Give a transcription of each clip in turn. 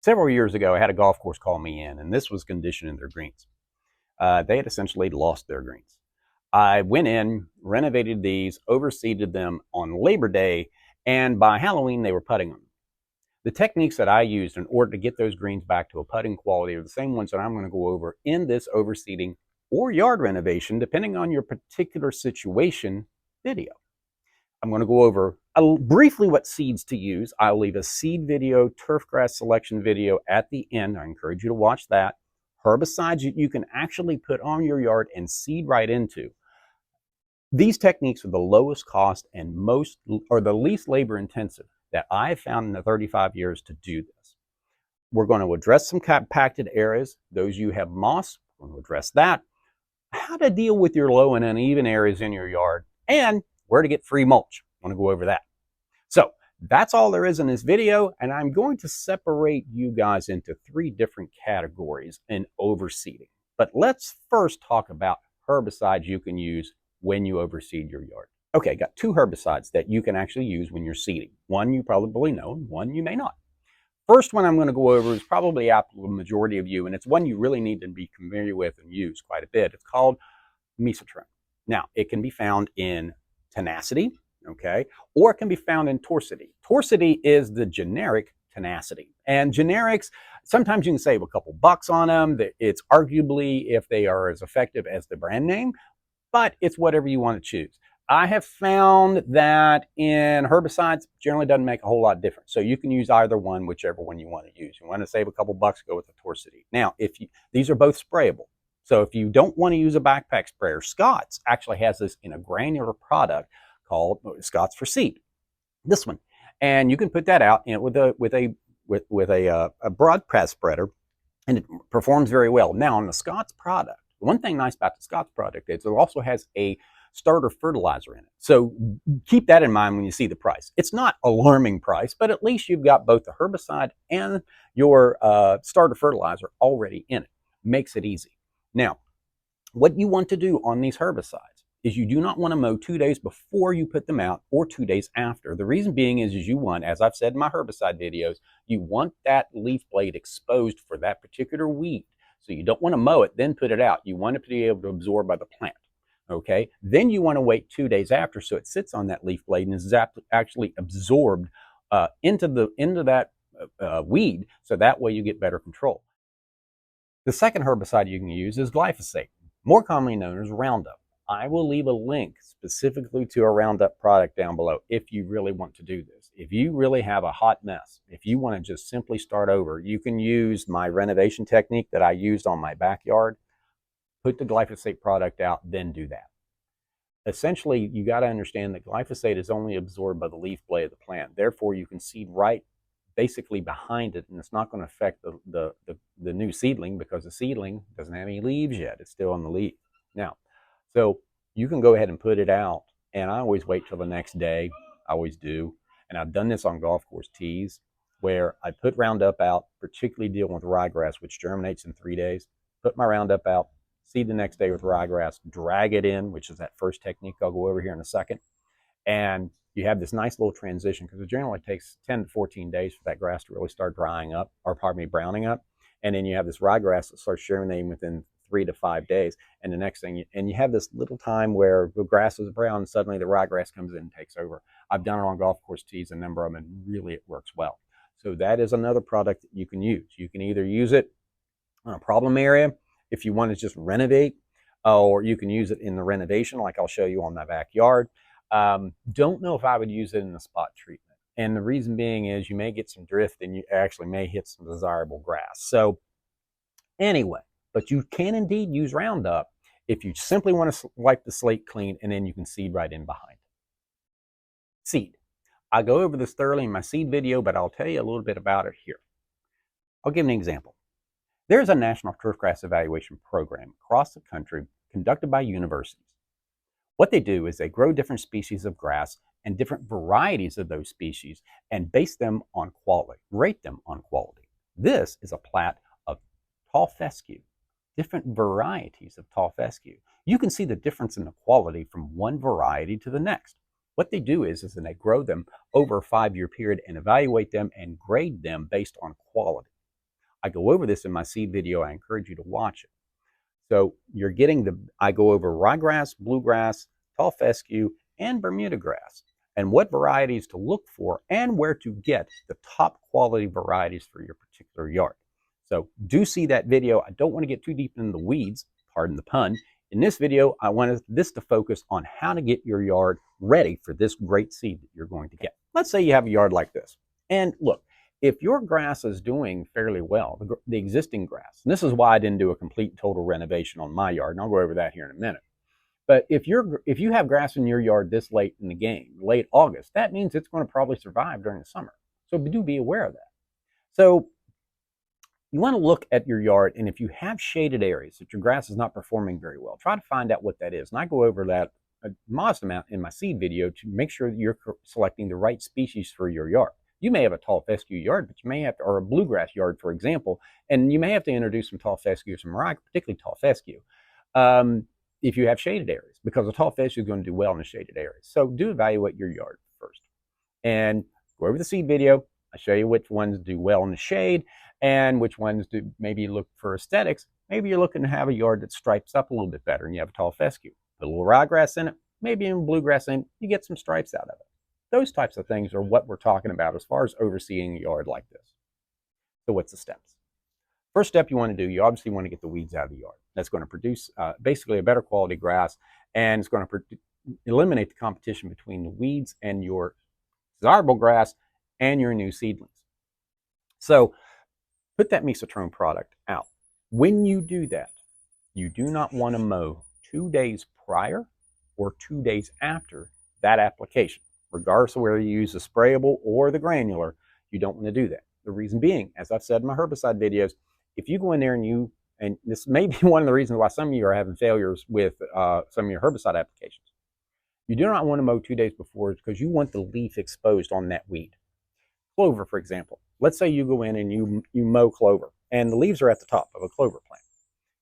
Several years ago, I had a golf course call me in, and this was conditioning their greens. They had essentially lost their greens. I went in, renovated these, overseeded them on Labor Day, and by Halloween, they were putting them. The techniques that I used in order to get those greens back to a putting quality are the same ones that I'm going to go over in this overseeding or yard renovation, depending on your particular situation video. I'm going to go over briefly what seeds to use. I'll leave a seed video, turf grass selection video at the end. I encourage you to watch that. Herbicides that you can actually put on your yard and seed right into. These techniques are the lowest cost and the least labor intensive that I've found in the 35 years to do this. We're going to address some compacted areas. Those you have moss, we're going to address that. How to deal with your low and uneven areas in your yard, and where to get free mulch. I want to go over that. So that's all there is in this video, and I'm going to separate you guys into 3 different categories in overseeding. But let's first talk about herbicides you can use when you overseed your yard. Okay, got 2 herbicides that you can actually use when you're seeding. One you probably know, one you may not. First one I'm going to go over is probably applicable to the majority of you, and it's one you really need to be familiar with and use quite a bit. It's called mesotrim. Now, it can be found in tenacity, okay, or it can be found in torcity. Torcity is the generic tenacity. And generics, sometimes you can save a couple bucks on them. It's arguably if they are as effective as the brand name, but it's whatever you want to choose. I have found that in herbicides, generally doesn't make a whole lot of difference. So you can use either one, whichever one you want to use. You want to save a couple bucks, go with the torcity. Now, these are both sprayable. So if you don't want to use a backpack sprayer, Scott's actually has this in a granular product called Scott's for Seed. This one, and you can put that out with a broad press spreader, and it performs very well. Now on the Scott's product, one thing nice about the Scott's product is it also has a starter fertilizer in it. So keep that in mind when you see the price. It's not alarming price, but at least you've got both the herbicide and your starter fertilizer already in it. Makes it easy. Now, what you want to do on these herbicides is you do not want to mow 2 days before you put them out or 2 days after. The reason being is you want, as I've said in my herbicide videos, you want that leaf blade exposed for that particular weed. So you don't want to mow it, then put it out. You want it to be able to absorb by the plant. Okay, then you want to wait 2 days after so it sits on that leaf blade and is actually absorbed into that weed, so that way you get better control. The second herbicide you can use is glyphosate, more commonly known as Roundup. I will leave a link specifically to a Roundup product down below if you really want to do this. If you really have a hot mess, if you want to just simply start over, you can use my renovation technique that I used on my backyard. Put the glyphosate product out, then do that. Essentially, you got to understand that glyphosate is only absorbed by the leaf blade of the plant. Therefore, you can seed right basically behind it, and it's not going to affect the new seedling because the seedling doesn't have any leaves yet. It's still on the leaf. Now, so you can go ahead and put it out, and I always wait till the next day. I always do. And I've done this on golf course tees where I put Roundup out, particularly dealing with ryegrass, which germinates in 3 days. Put my Roundup out, seed the next day with ryegrass, drag it in, which is that first technique I'll go over here in a second. And you have this nice little transition because it generally takes 10 to 14 days for that grass to really start drying up, or pardon me, browning up. And then you have this ryegrass that starts germinating within 3 to 5 days. And the next thing, you have this little time where the grass is brown and suddenly the ryegrass comes in and takes over. I've done it on golf course tees, a number of them, and really it works well. So that is another product that you can use. You can either use it on a problem area if you want to just renovate, or you can use it in the renovation like I'll show you on my backyard. Don't know if I would use it in the spot treatment. And the reason being is you may get some drift and you actually may hit some desirable grass. So anyway, but you can indeed use Roundup if you simply want to wipe the slate clean, and then you can seed right in behind. Seed. I go over this thoroughly in my seed video, but I'll tell you a little bit about it here. I'll give an example. There's a national turfgrass evaluation program across the country conducted by universities. What they do is they grow different species of grass and different varieties of those species and base them on quality, rate them on quality. This is a plat of tall fescue, different varieties of tall fescue. You can see the difference in the quality from one variety to the next. What they do is they grow them over a 5-year period and evaluate them and grade them based on quality. I go over this in my seed video. I encourage you to watch it. So you're getting I go over ryegrass, bluegrass, tall fescue, and Bermuda grass, and what varieties to look for and where to get the top quality varieties for your particular yard. So do see that video. I don't want to get too deep into the weeds, pardon the pun. In this video, I wanted this to focus on how to get your yard ready for this great seed that you're going to get. Let's say you have a yard like this. And look, if your grass is doing fairly well, the existing grass, and this is why I didn't do a complete total renovation on my yard, and I'll go over that here in a minute. But if you have grass in your yard this late in the game, late August, that means it's going to probably survive during the summer. So do be aware of that. So you want to look at your yard, and if you have shaded areas that your grass is not performing very well, try to find out what that is. And I go over that a modest amount in my seed video to make sure that you're selecting the right species for your yard. You may have a tall fescue yard, but you may have to, or a bluegrass yard, for example, and you may have to introduce some tall fescue, some rye, particularly tall fescue, if you have shaded areas, because the tall fescue is going to do well in the shaded areas. So do evaluate your yard first. And go over the seed video. I show you which ones do well in the shade and which ones do maybe look for aesthetics. Maybe you're looking to have a yard that stripes up a little bit better and you have a tall fescue. Put a little ryegrass in it, maybe even bluegrass in it, you get some stripes out of it. Those types of things are what we're talking about as far as overseeing a yard like this. So what's the steps? First step you want to do, you obviously want to get the weeds out of the yard. That's going to produce basically a better quality grass, and it's going to eliminate the competition between the weeds and your desirable grass and your new seedlings. So put that mesotrone product out. When you do that, you do not want to mow 2 days prior or 2 days after that application. Regardless of whether you use the sprayable or the granular, you don't want to do that. The reason being, as I've said in my herbicide videos, if you go in there and this may be one of the reasons why some of you are having failures with some of your herbicide applications. You do not want to mow 2 days before because you want the leaf exposed on that weed. Clover, for example. Let's say you go in and you mow clover, and the leaves are at the top of a clover plant.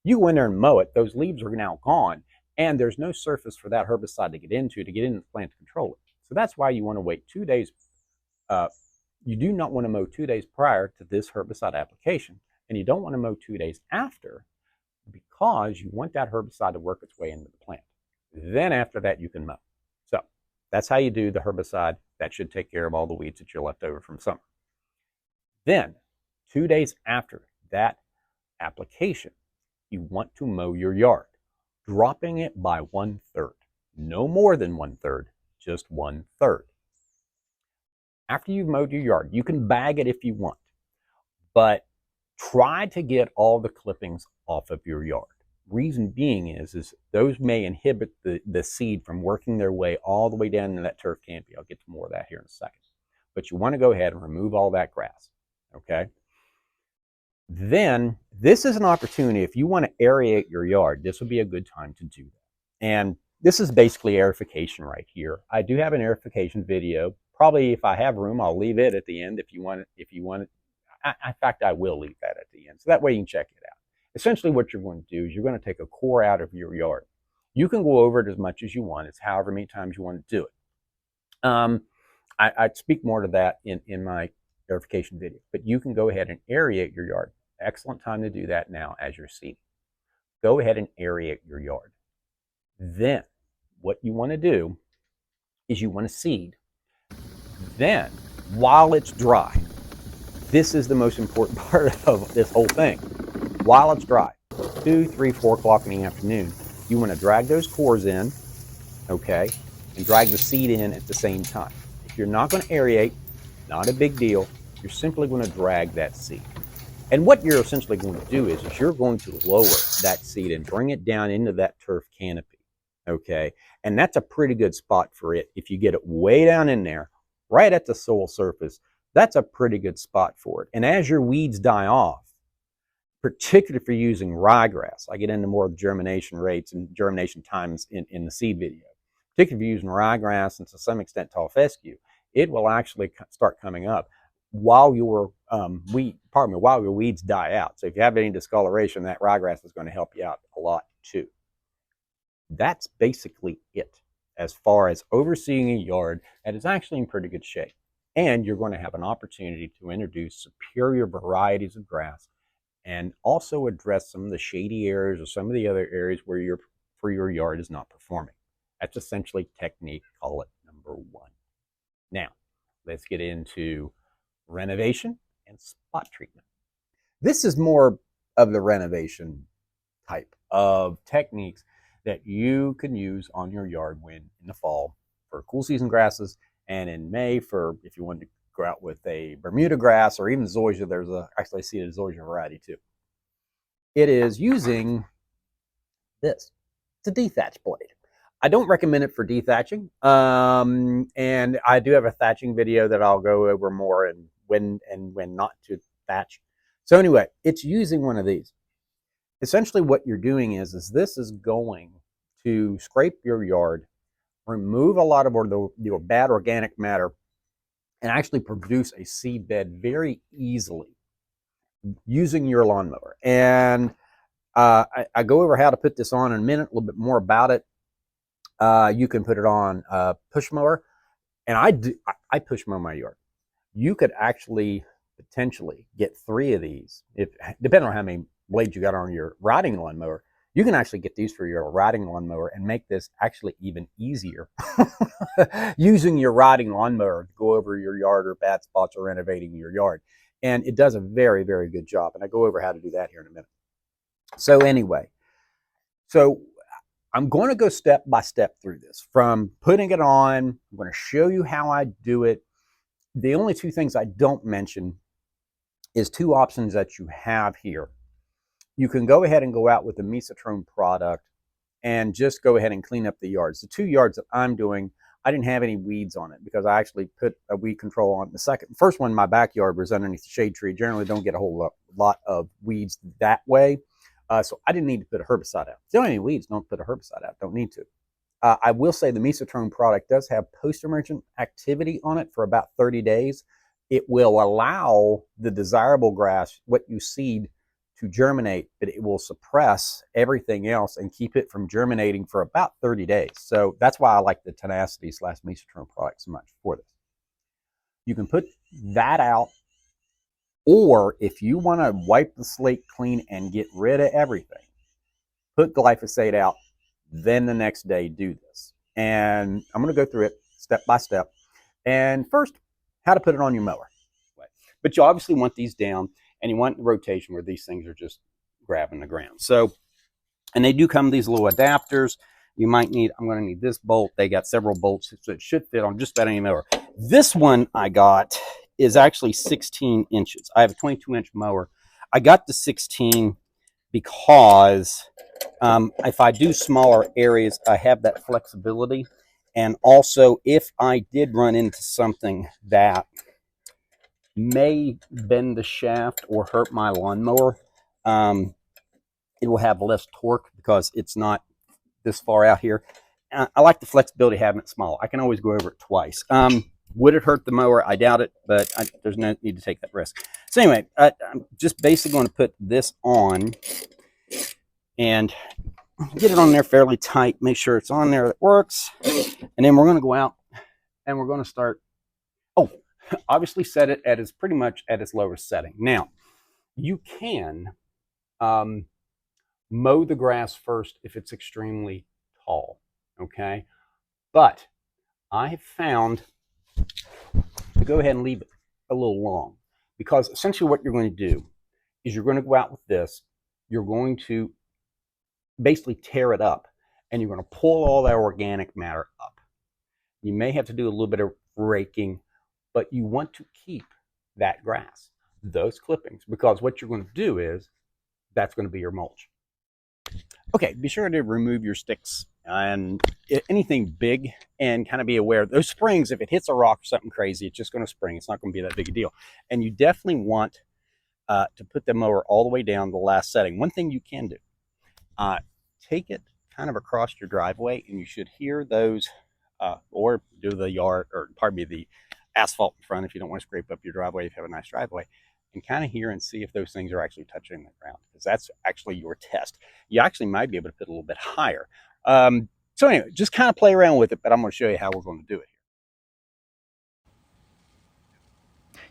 You go in there and mow it, those leaves are now gone, and there's no surface for that herbicide to get into the plant to control it. So that's why you want to wait 2 days. You do not want to mow 2 days prior to this herbicide application, and you don't want to mow 2 days after because you want that herbicide to work its way into the plant. Then after that, you can mow. So that's how you do the herbicide. That should take care of all the weeds that you're left over from summer. Then 2 days after that application, you want to mow your yard, dropping it by 1/3. No more than 1/3, just 1/3. After you've mowed your yard, you can bag it if you want, but try to get all the clippings off of your yard. Reason being is those may inhibit the seed from working their way all the way down into that turf canopy. I'll get to more of that here in a second. But you want to go ahead and remove all that grass, okay? Then this is an opportunity. If you want to aerate your yard, this would be a good time to do that. And this is basically aerification right here. I do have an aerification video. Probably if I have room, I'll leave it at the end if you want it. In fact, I will leave that at the end. So that way you can check it out. Essentially what you're going to do is you're going to take a core out of your yard. You can go over it as much as you want. It's however many times you want to do it. I speak more to that in my aerification video, but you can go ahead and aerate your yard. Excellent time to do that now as you're seeding. Go ahead and aerate your yard. Then what you want to do is you want to seed. Then while it's dry, this is the most important part of this whole thing. While it's dry, 2, 3, 4 o'clock in the afternoon, you want to drag those cores in, okay, and drag the seed in at the same time. If you're not going to aerate, not a big deal. You're simply going to drag that seed. And what you're essentially going to do is you're going to lower that seed and bring it down into that turf canopy, okay? And that's a pretty good spot for it. If you get it way down in there, right at the soil surface, that's a pretty good spot for it. And as your weeds die off, particularly if you're using ryegrass, I get into more of the germination rates and germination times in the seed video. Particularly if you're using ryegrass and to some extent tall fescue, it will actually start coming up while your while your weeds die out. So if you have any discoloration, that ryegrass is going to help you out a lot too. That's basically it as far as overseeing a yard that is actually in pretty good shape. And you're going to have an opportunity to introduce superior varieties of grass and also address some of the shady areas or some of the other areas where your yard is not performing. That's essentially technique, call it number one. Now, let's get into renovation and spot treatment. This is more of the renovation type of techniques that you can use on your yard when in the fall for cool season grasses, and in May for if you want to go out with a Bermuda grass or even zoysia. There's actually I see a zoysia variety too. It is using this. It's a dethatch blade. I don't recommend it for dethatching, and I do have a thatching video that I'll go over more and when not to thatch. So anyway, it's using one of these. Essentially what you're doing is this is going to scrape your yard, remove a lot of your bad organic matter, and actually produce a seed bed very easily using your lawnmower. And I go over how to put this on in a minute, a little bit more about it. You can put it on a push mower, and I push mow my yard. You could actually potentially get 3 of these, if depending on how many blades you got on your riding lawnmower. You can actually get these for your riding lawnmower and make this actually even easier using your riding lawnmower to go over your yard or bad spots or renovating your yard. And it does a very, very good job. And I go over how to do that here in a minute. So anyway, so I'm going to go step by step through this from putting it on. I'm going to show you how I do it. The only 2 things I don't mention is 2 options that you have here. You can go ahead and go out with the Mesotrone product and just go ahead and clean up the yards. The 2 yards that I'm doing, I didn't have any weeds on it because I actually put a weed control on the first one in my backyard was underneath the shade tree. Generally don't get a whole lot of weeds that way. So I didn't need to put a herbicide out. If you don't have any weeds, don't put a herbicide out. Don't need to. I will say the Mesotrone product does have post-emergent activity on it for about 30 days. It will allow the desirable grass, what you seed, to germinate, but it will suppress everything else and keep it from germinating for about 30 days. So that's why I like the Tenacity / Mesotrone product so much for this. You can put that out, or if you want to wipe the slate clean and get rid of everything, put glyphosate out, then the next day do this. And I'm going to go through it step by step. And first, how to put it on your mower. But you obviously want these down, and you want the rotation where these things are just grabbing the ground. So, and they do come these little adapters. You might need, I'm going to need this bolt. They got several bolts, so it should fit on just about any mower. This one I got is actually 16 inches. I have a 22-inch mower. I got the 16 because if I do smaller areas, I have that flexibility. And also, if I did run into something that may bend the shaft or hurt my lawnmower, it will have less torque because it's not this far out here. I like the flexibility of having it small. I can always go over it twice. Would it hurt the mower? I doubt it, but there's no need to take that risk. So anyway, I'm just basically going to put this on and get it on there fairly tight. Make sure it's on there that works. And then we're going to go out and we're going to start. Oh, obviously set it at its pretty much at its lowest setting. Now, you can mow the grass first if it's extremely tall, okay? But I have found to go ahead and leave it a little long, because essentially what you're going to do is you're going to go out with this, you're going to basically tear it up, and you're going to pull all that organic matter up. You may have to do a little bit of raking, but you want to keep that grass, those clippings, because what you're going to do is that's going to be your mulch. Okay, be sure to remove your sticks and anything big, and kind of be aware those springs, if it hits a rock or something crazy, it's just going to spring. It's not going to be that big a deal. And you definitely want to put the mower all the way down to the last setting. One thing you can do, take it kind of across your driveway, and you should hear those, or do the yard, or pardon me, the asphalt in front if you don't want to scrape up your driveway if you have a nice driveway, and kind of hear and see if those things are actually touching the ground, because that's actually your test. You actually might be able to put a little bit higher. So anyway, just kind of play around with it, but I'm going to show you how we're going to do it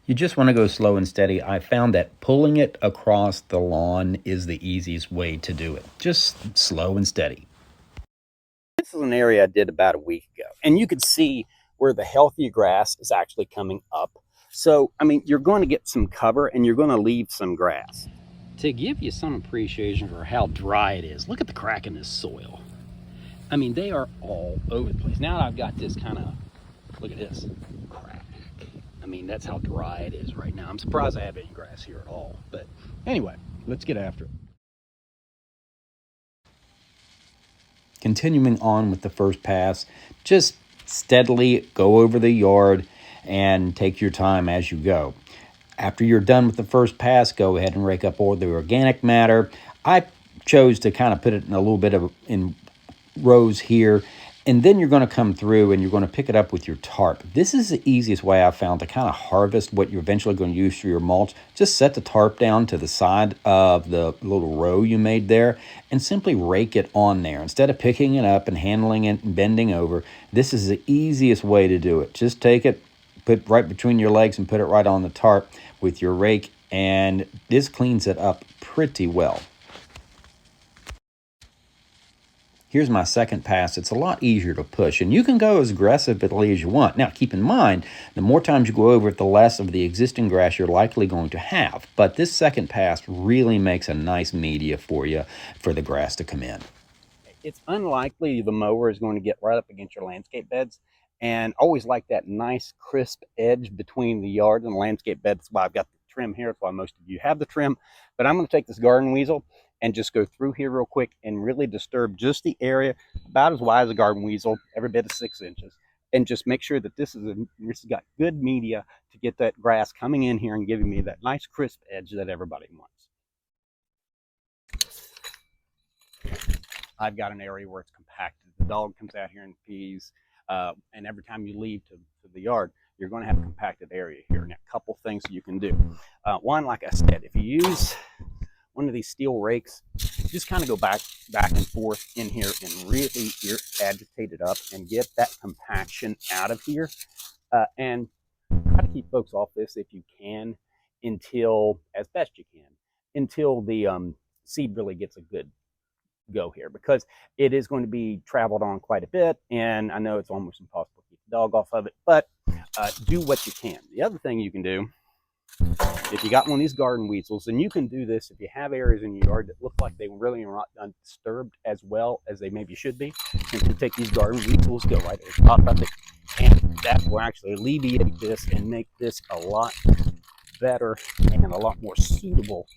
here. You just want to go slow and steady. I found that pulling it across the lawn is the easiest way to do it. Just slow and steady. This is an area I did about a week ago, and you could see where the healthy grass is actually coming up. So, I mean, you're going to get some cover and you're going to leave some grass. To give you some appreciation for how dry it is, look at the crack in this soil. I mean, they are all over the place. Now I've got this kind of, look at this, crack. I mean, that's how dry it is right now. I'm surprised I have any grass here at all. But anyway, let's get after it. Continuing on with the first pass, just steadily go over the yard and take your time as you go. After you're done with the first pass, go ahead and rake up all the organic matter. I chose to kind of put it in a little bit of in rows here, and then you're going to come through and you're going to pick it up with your tarp. This is the easiest way I've found to kind of harvest what you're eventually going to use for your mulch. Just set the tarp down to the side of the little row you made there and simply rake it on there. Instead of picking it up and handling it and bending over, this is the easiest way to do it. Just take it, put it right between your legs and put it right on the tarp with your rake, and this cleans it up pretty well. Here's my second pass. It's a lot easier to push, and you can go as aggressively as you want. Now, keep in mind, the more times you go over it, the less of the existing grass you're likely going to have. But this second pass really makes a nice media for you for the grass to come in. It's unlikely the mower is going to get right up against your landscape beds, and always like that nice crisp edge between the yard and the landscape bed. That's why I've got the trim here. That's why most of you have the trim. But I'm going to take this garden weasel and just go through here real quick and really disturb just the area about as wide as a garden weasel, every bit of 6 inches, and just make sure that this has got good media to get that grass coming in here and giving me that nice crisp edge that everybody wants. I've got an area where it's compacted. The dog comes out here and pees, and every time you leave to the yard, you're going to have a compacted area here. Now, a couple things you can do. One, like I said, if you use one of these steel rakes, just kind of go back and forth in here and really agitate it up and get that compaction out of here. And try to keep folks off this if you can until, as best you can, until the seed really gets a good go here, because it is going to be traveled on quite a bit, and I know it's almost impossible to keep the dog off of it, but do what you can. The other thing you can do, if you got one of these garden weasels, and you can do this if you have areas in your yard that look like they really are not disturbed as well as they maybe should be, you can take these garden weasels, go right at the top of it, and that will actually alleviate this and make this a lot better and a lot more suitable.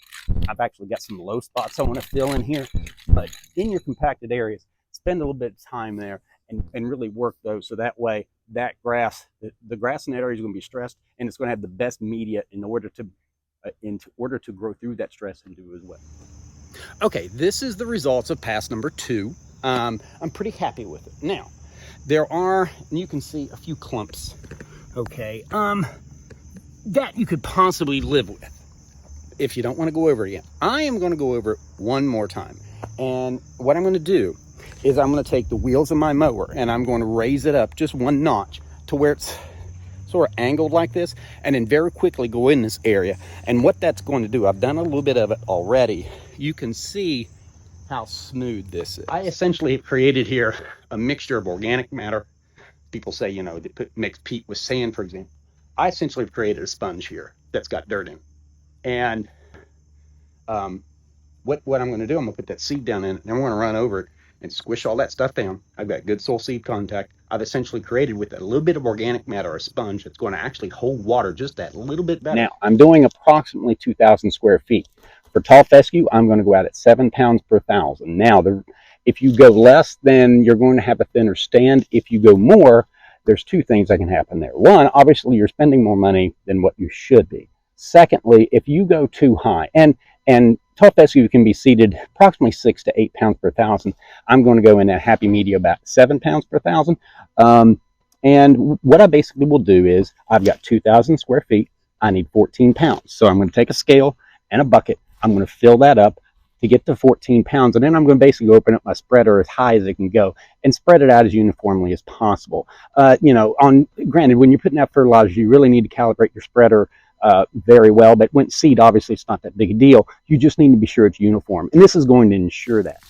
I've actually got some low spots I want to fill in here, but in your compacted areas, spend a little bit of time there and really work those, so that way that grass, the grass in that area is going to be stressed, and it's going to have the best media in order to grow through that stress and do as well. Okay, this is the results of pass number 2. I'm pretty happy with it. Now, there are, and you can see a few clumps, okay, that you could possibly live with if you don't want to go over it again. I am going to go over it one more time. And what I'm going to do is I'm going to take the wheels of my mower and I'm going to raise it up just one notch to where it's sort of angled like this, and then very quickly go in this area. And what that's going to do, I've done a little bit of it already. You can see how smooth this is. I essentially have created here a mixture of organic matter. People say, you know, they mix peat with sand, for example. I essentially have created a sponge here that's got dirt in it. And what I'm going to do, I'm going to put that seed down in it, and I'm going to run over it and squish all that stuff down. I've got good soil seed contact. I've essentially created with a little bit of organic matter, a sponge that's going to actually hold water just that little bit better. Now, I'm doing approximately 2,000 square feet. For tall fescue, I'm going to go out at 7 pounds per thousand. Now, if you go less, then you're going to have a thinner stand. If you go more, there's two things that can happen there. One, obviously, you're spending more money than what you should be. Secondly, if you go too high, and tall fescue can be seeded approximately 6 to 8 pounds per thousand. I'm going to go in at happy media about 7 pounds per thousand. And what I basically will do is, I've got 2,000 square feet. I need 14 pounds. So I'm going to take a scale and a bucket. I'm going to fill that up to get to 14 pounds. And then I'm going to basically open up my spreader as high as it can go and spread it out as uniformly as possible. You know, granted, when you're putting out fertilizer, you really need to calibrate your spreader very well. But when seed, obviously, it's not that big a deal. You just need to be sure it's uniform. And this is going to ensure that.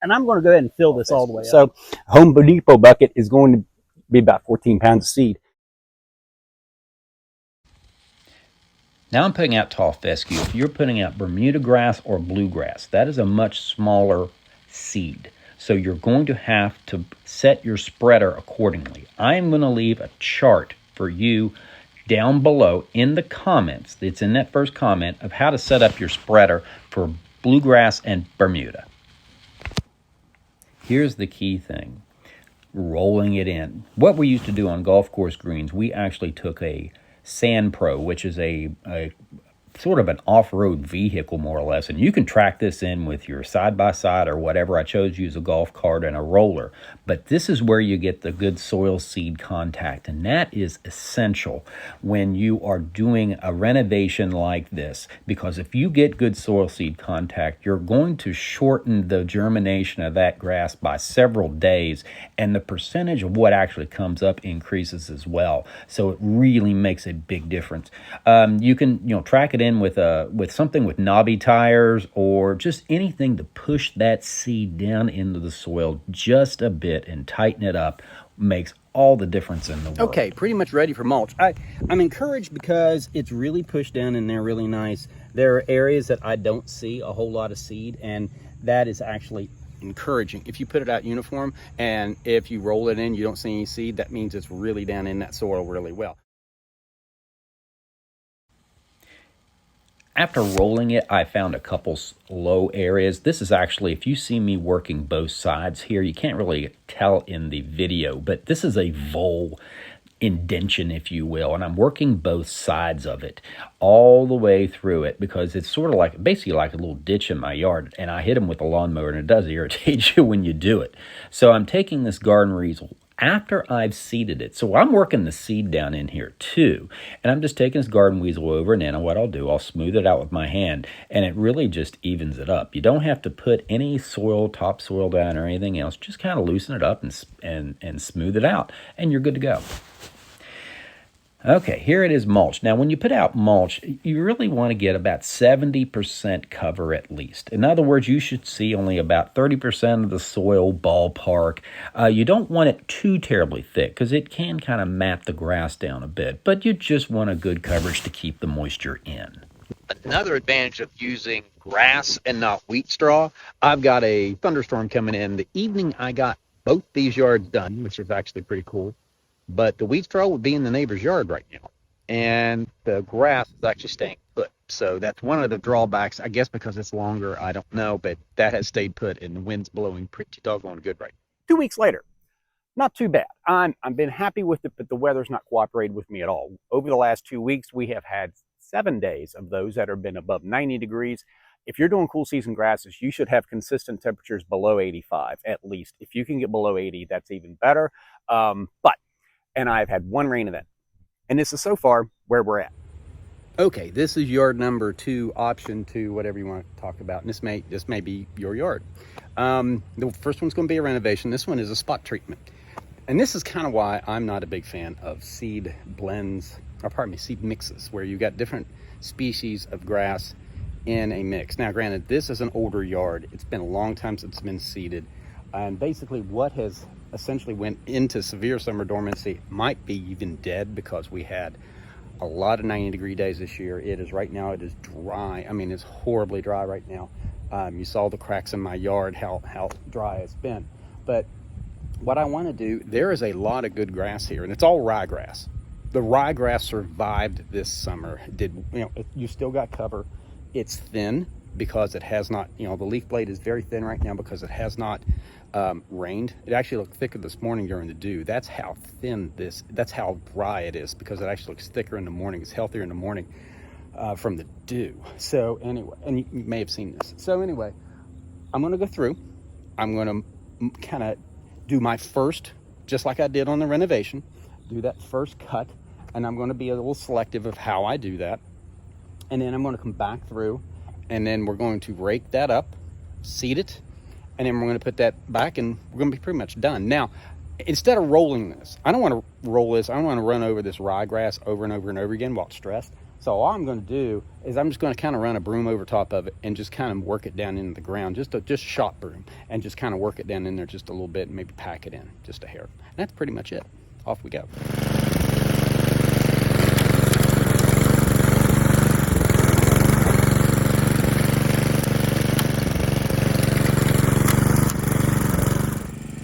And I'm going to go ahead and fill this all the way up. So Home Depot bucket is going to be about 14 pounds of seed. Now I'm putting out tall fescue. If you're putting out Bermuda grass or bluegrass, that is a much smaller seed. So you're going to have to set your spreader accordingly. I'm going to leave a chart for you down below in the comments. It's in that first comment of how to set up your spreader for bluegrass and Bermuda. Here's the key thing. Rolling it in. What we used to do on golf course greens, we actually took a Sand Pro, which is a sort of an off-road vehicle, more or less, and you can track this in with your side-by-side or whatever. I chose to use a golf cart and a roller, but this is where you get the good soil seed contact, and that is essential when you are doing a renovation like this, because if you get good soil seed contact, you're going to shorten the germination of that grass by several days, and the percentage of what actually comes up increases as well. So it really makes a big difference. You can track it in with something with knobby tires or just anything to push that seed down into the soil just a bit and tighten it up. Makes all the difference in the world. Okay, pretty much ready for mulch. I'm encouraged because it's really pushed down in there really nice. There are areas that I don't see a whole lot of seed, and that is actually encouraging. If you put it out uniform and if you roll it in, you don't see any seed, that means it's really down in that soil really well. After rolling it, I found a couple low areas. This is actually, if you see me working both sides here, you can't really tell in the video, but this is a vole indention, if you will, and I'm working both sides of it all the way through it because it's sort of like, basically like a little ditch in my yard, and I hit them with a lawnmower, and it does irritate you when you do it. So I'm taking this garden weasel after I've seeded it. So I'm working the seed down in here too. And I'm just taking this garden weasel over, and then what I'll do, I'll smooth it out with my hand, and it really just evens it up. You don't have to put any soil, topsoil down or anything else. Just kind of loosen it up and smooth it out, and you're good to go. Okay, here it is mulch. Now, when you put out mulch, you really want to get about 70% cover at least. In other words, you should see only about 30% of the soil ballpark. You don't want it too terribly thick because it can kind of mat the grass down a bit, but you just want a good coverage to keep the moisture in. Another advantage of using grass and not wheat straw, I've got a thunderstorm coming in. The evening I got both these yards done, which is actually pretty cool. But the wheat straw would be in the neighbor's yard right now. And the grass is actually staying put. So that's one of the drawbacks, I guess, because it's longer. I don't know, but that has stayed put, and the wind's blowing pretty doggone good right now. 2 weeks later, not too bad. I've been happy with it, but the weather's not cooperated with me at all. Over the last 2 weeks, we have had 7 days of those that have been above 90 degrees. If you're doing cool season grasses, you should have consistent temperatures below 85 at least. If you can get below 80, that's even better. And I've had 1 rain event. And this is so far where we're at. Okay, this is yard number 2, option 2, whatever you want to talk about. And this may be your yard. The first one's going to be a renovation. This one is a spot treatment. And this is kind of why I'm not a big fan of seed blends, or pardon me, seed mixes, where you got different species of grass in a mix. Now, granted, this is an older yard. It's been a long time since it's been seeded. And basically what has essentially went into severe summer dormancy might be even dead because we had a lot of 90-degree days this year. It is right now, it is dry. I mean, it's horribly dry right now. You saw the cracks in my yard, how dry it's been. But what I want to do, there is a lot of good grass here, and it's all ryegrass. The ryegrass survived this summer. You still got cover. It's thin because it has not, the leaf blade is very thin right now because it has not rained. It actually looked thicker this morning during the dew. That's how thin that's how dry it is, because it actually looks thicker in the morning. It's healthier in the morning from the dew. So anyway, and you may have seen this. So anyway, I'm going to go through. I'm going to kind of do my first, just like I did on the renovation, do that first cut, and I'm going to be a little selective of how I do that. And then I'm going to come back through, and then we're going to rake that up, seed it, and then we're going to put that back, and we're going to be pretty much done. Now, instead of rolling this, I don't want to roll this. I don't want to run over this ryegrass over and over and over again while it's stressed. So all I'm going to do is I'm just going to kind of run a broom over top of it and just kind of work it down into the ground, just shot broom, and just kind of work it down in there just a little bit and maybe pack it in just a hair. And that's pretty much it. Off we go.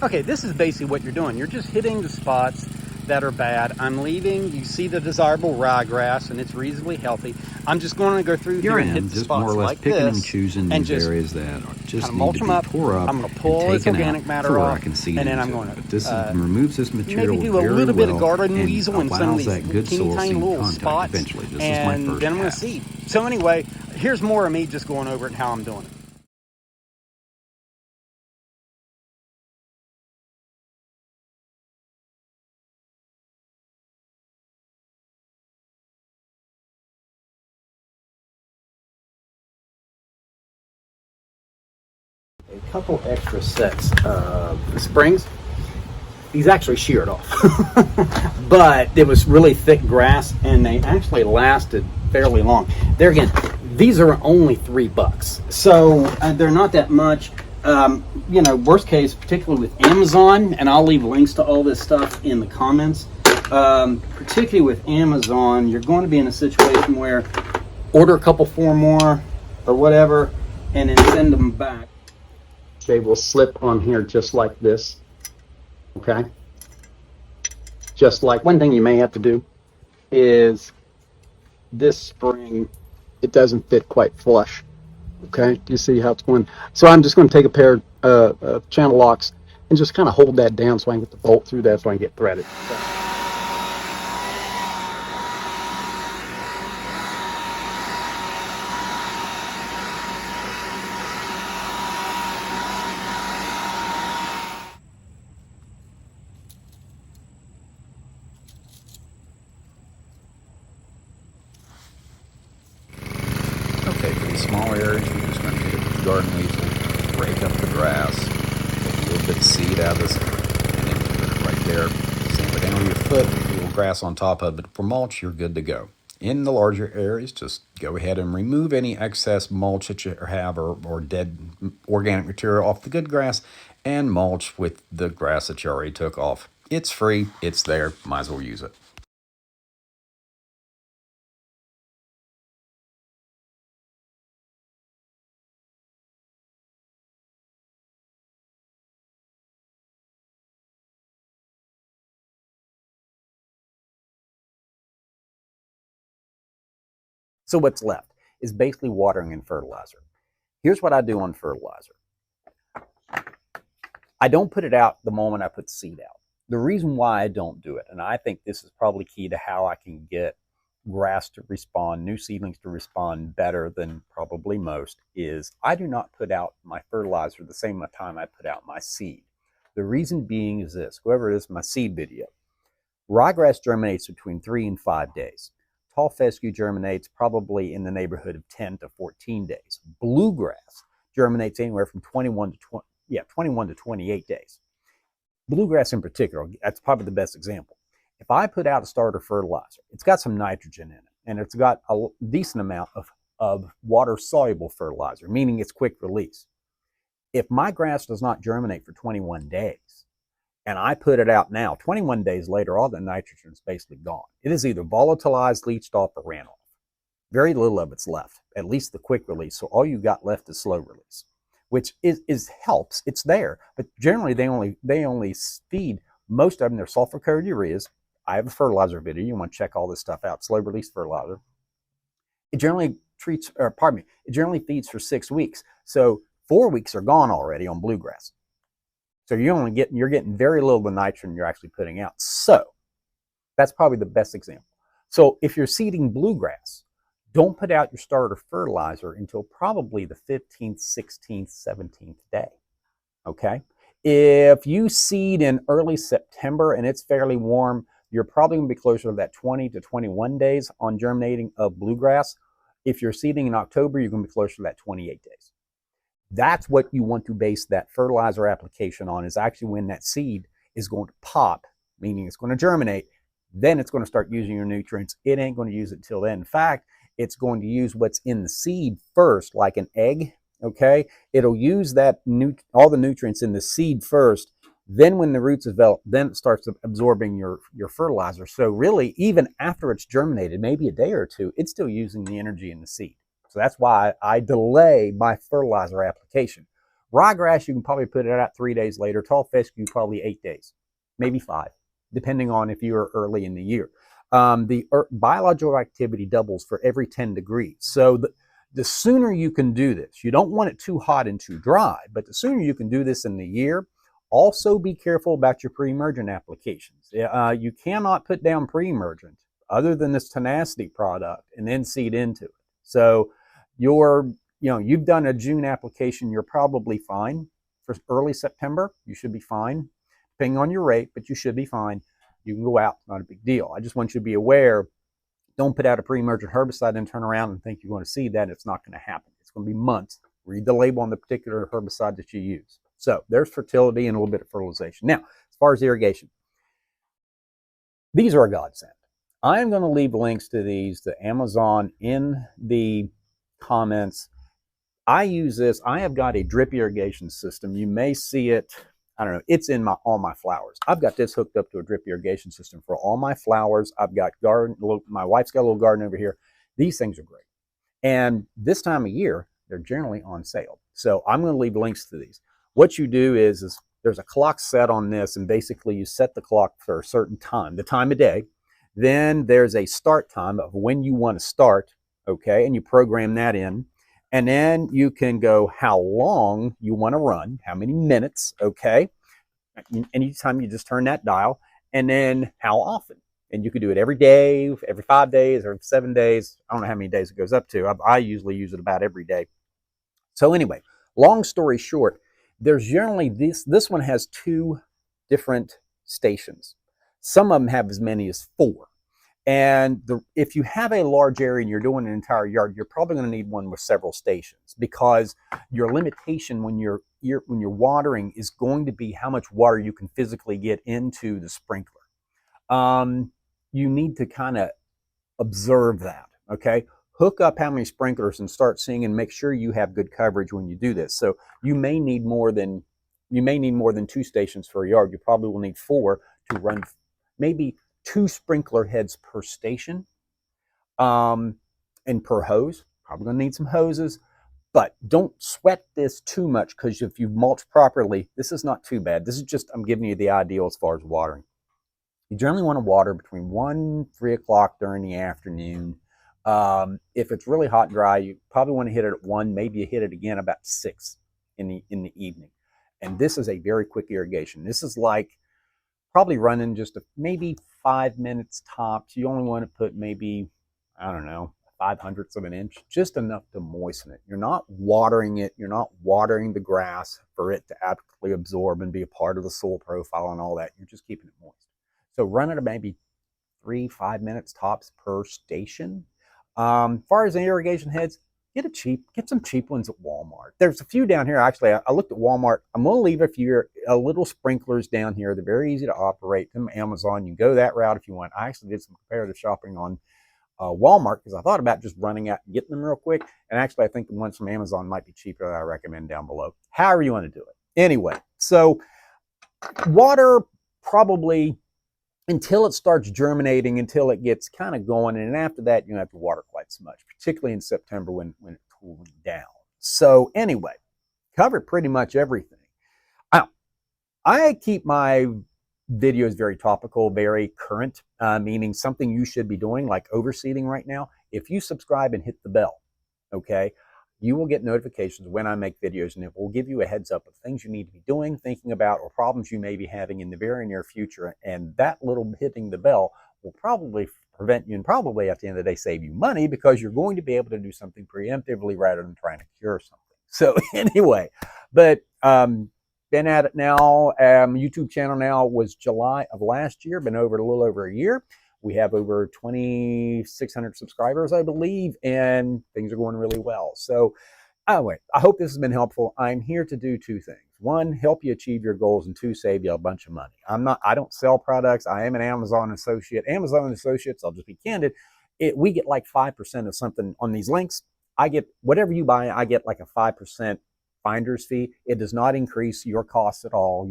Okay, this is basically what you're doing. You're just hitting the spots that are bad. I'm leaving, you see the desirable ryegrass, and it's reasonably healthy. I'm just going to go through here and hit the just spots more or less like picking this, and choosing and these just areas that just kind of need mulch to them be up. tore up. I'm going to pull and this taken organic out matter for off, I can seed and then into I'm going it. to But this removes this material maybe do a very little bit well of garden and weasel in some of allows these that good teeny soil tiny seed little contact spots, eventually. This is my and first then I'm going to pass. seed. So anyway, here's more of me just going over it and how I'm doing it. A couple extra sets of springs. These actually sheared off, but it was really thick grass and they actually lasted fairly long. There again, these are only $3, so they're not that much. You know, worst case, particularly with Amazon, and I'll leave links to all this stuff in the comments. Particularly with Amazon, you're going to be in a situation where order a couple, 4 more or whatever, and then send them back. They will slip on here just like this. Okay. Just like one thing you may have to do is this spring, it doesn't fit quite flush. Okay. Do you see how it's going? So I'm just going to take a pair of channel locks and just kind of hold that down so I can get the bolt through that so I can get threaded. Okay, for these small areas, we're just going to hit it with the garden weasel, rake up the grass, take a little bit of seed out of this, and then put it right there. Stamp it down on your foot, a little grass on top of it. For mulch, you're good to go. In the larger areas, just go ahead and remove any excess mulch that you have or dead organic material off the good grass and mulch with the grass that you already took off. It's free, it's there, might as well use it. So what's left is basically watering and fertilizer. Here's what I do on fertilizer. I don't put it out the moment I put the seed out. The reason why I don't do it, and I think this is probably key to how I can get grass to respond, new seedlings to respond better than probably most, is I do not put out my fertilizer the same time I put out my seed. The reason being is this, whoever it is, my seed video. Ryegrass germinates between 3 and 5 days. Tall fescue germinates probably in the neighborhood of 10 to 14 days. Bluegrass germinates anywhere from 21 to 28 days. Bluegrass in particular, that's probably the best example. If I put out a starter fertilizer, it's got some nitrogen in it, and it's got a decent amount of water-soluble fertilizer, meaning it's quick release. If my grass does not germinate for 21 days, and I put it out now, 21 days later, all the nitrogen is basically gone. It is either volatilized, leached off, or ran off. Very little of it's left, at least the quick release. So all you got left is slow release, which is helps. It's there, but generally they only feed most of them. They're sulfur-coated ureas. I have a fertilizer video. You want to check all this stuff out. Slow release fertilizer. It generally it generally feeds for 6 weeks. So 4 weeks are gone already on bluegrass. So you're getting very little of the nitrogen you're actually putting out. So that's probably the best example. So if you're seeding bluegrass, don't put out your starter fertilizer until probably the 15th, 16th, 17th day. Okay? If you seed in early September and it's fairly warm, you're probably going to be closer to that 20 to 21 days on germinating of bluegrass. If you're seeding in October, you're going to be closer to that 28 days. That's what you want to base that fertilizer application on, is actually when that seed is going to pop, meaning it's going to germinate. Then it's going to start using your nutrients. It ain't going to use it till then. In fact, it's going to use what's in the seed first, like an egg. Okay, it'll use that all the nutrients in the seed first. Then when the roots develop, then it starts absorbing your fertilizer. So really, even after it's germinated, maybe a day or two, it's still using the energy in the seed. So that's why I delay my fertilizer application. Ryegrass, you can probably put it out 3 days later. Tall fescue, probably 8 days, maybe 5, depending on if you're early in the year. The biological activity doubles for every 10 degrees. So the sooner you can do this, you don't want it too hot and too dry, but the sooner you can do this in the year. Also be careful about your pre-emergent applications. You cannot put down pre-emergent other than this tenacity product and then seed into it. So you've done a June application, you're probably fine. For early September, you should be fine, depending on your rate, but you should be fine. You can go out, not a big deal. I just want you to be aware, don't put out a pre-emergent herbicide and turn around and think you're going to see that. It's not going to happen. It's going to be months. Read the label on the particular herbicide that you use. So there's fertility and a little bit of fertilization. Now, as far as irrigation, these are a godsend. I am going to leave links to these, to Amazon, in the comments. I use this. I have got a drip irrigation system. You may see it. I don't know. It's in all my flowers. I've got this hooked up to a drip irrigation system for all my flowers. I've got garden. My wife's got a little garden over here. These things are great. And this time of year, they're generally on sale. So I'm going to leave links to these. What you do is there's a clock set on this, and basically you set the clock for a certain time, the time of day. Then there's a start time of when you want to start, okay, and you program that in. And then you can go how long you want to run, how many minutes, okay. Anytime you just turn that dial, and then how often. And you could do it every day, every 5 days, or 7 days. I don't know how many days it goes up to. I usually use it about every day. So anyway, long story short, there's generally this one has 2 different stations. Some of them have as many as 4. And if you have a large area and you're doing an entire yard, you're probably going to need one with several stations, because your limitation when you're watering is going to be how much water you can physically get into the sprinkler. You need to kind of observe that, okay? Hook up how many sprinklers and start seeing, and make sure you have good coverage when you do this. So you may need more than 2 stations for a yard. You probably will need 4 to run, maybe 2 sprinkler heads per station, and per hose. Probably going to need some hoses, but don't sweat this too much, because if you've mulched properly, this is not too bad. This is just, I'm giving you the ideal as far as watering. You generally want to water between 1, 3 o'clock during the afternoon. If it's really hot and dry, you probably want to hit it at 1, maybe you hit it again about 6 in the evening. And this is a very quick irrigation. This is like probably running just maybe 5 minutes tops. You only want to put maybe, I don't know, 5/100ths of an inch, just enough to moisten it. You're not watering it. You're not watering the grass for it to adequately absorb and be a part of the soil profile and all that. You're just keeping it moist. So run it at maybe 3-5 minutes tops per station. As far as the irrigation heads, get some cheap ones at Walmart. There's a few down here. Actually, I looked at Walmart. I'm going to leave a little sprinklers down here. They're very easy to operate. From Amazon, you can go that route if you want. I actually did some comparative shopping on Walmart, because I thought about just running out and getting them real quick. And actually, I think the ones from Amazon might be cheaper, that I recommend down below. However you want to do it. Anyway, so water probably until it starts germinating, until it gets kind of going. And after that, you don't have to water quite so much, particularly in September when it's cooling down. So anyway, covered pretty much everything. I keep my videos very topical, very current, meaning something you should be doing, like overseeding right now. If you subscribe and hit the bell, okay, you will get notifications when I make videos, and it will give you a heads up of things you need to be doing, thinking about, or problems you may be having in the very near future. And that little hitting the bell will probably prevent you, and probably at the end of the day save you money, because you're going to be able to do something preemptively rather than trying to cure something. So anyway, but been at it now. YouTube channel now was July of last year, been over a little over a year. We have over 2,600 subscribers, I believe, and things are going really well. So anyway, I hope this has been helpful. I'm here to do 2 things. One, help you achieve your goals, and two, save you a bunch of money. I don't sell products. I am an Amazon associate. Amazon associates, I'll just be candid, we get like 5% of something on these links. I get whatever you buy, I get like a 5% finder's fee. It does not increase your costs at all.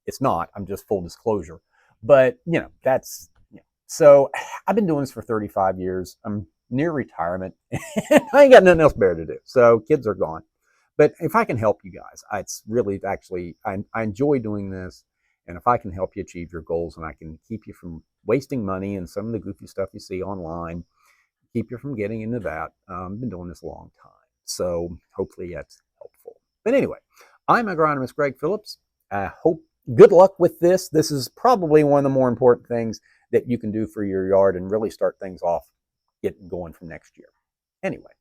It's not, I'm just full disclosure. But, that's, so I've been doing this for 35 years. I'm near retirement. I ain't got nothing else better to do. So kids are gone. But if I can help you guys, it's really actually, I enjoy doing this. And if I can help you achieve your goals and I can keep you from wasting money and some of the goofy stuff you see online, keep you from getting into that, I've been doing this a long time. So hopefully that's helpful. But anyway, I'm agronomist Greg Phillips. I hope good luck with this. This is probably one of the more important things that you can do for your yard and really start things off getting going from next year. Anyway,